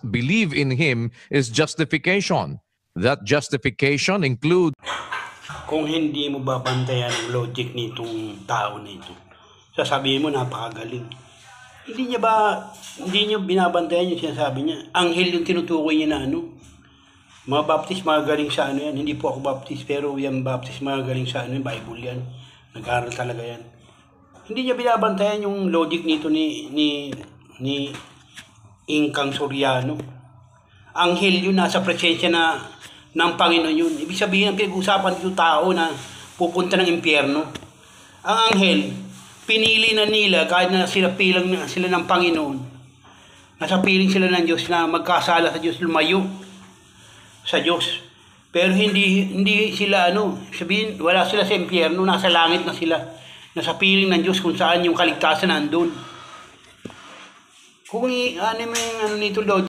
believe in him is justification. That justification includes kung hindi mo babantayan ang logic nitong tao na ito, sasabihin mo napakagaling. Hindi niya binabantayan yung sinasabi niya. Anghel yung tinutukoy niya na ano. Mga baptist magaling sa ano yan. Hindi po ako baptist, pero yung baptist magaling sa ano, yung Bible yan. Nag-aaral talaga yan. Hindi niya binabantayan yung logic nito ni Ingkang Soriano. Anghel yun, nasa presensya ng Panginoon yun. Ibig sabihin, ang pinag-usapan dito tao na pupunta ng impyerno. Ang anghel, pinili na nila kahit na sila pilang sila ng Panginoon. Nasa piling sila ng Diyos na magkasala sa Diyos, lumayo sa Diyos. Pero hindi sila sabihin, wala sila sa impyerno, nasa langit na sila. Nasa piling ng Diyos kung saan yung kaligtasan nandun. Kung nito Lord,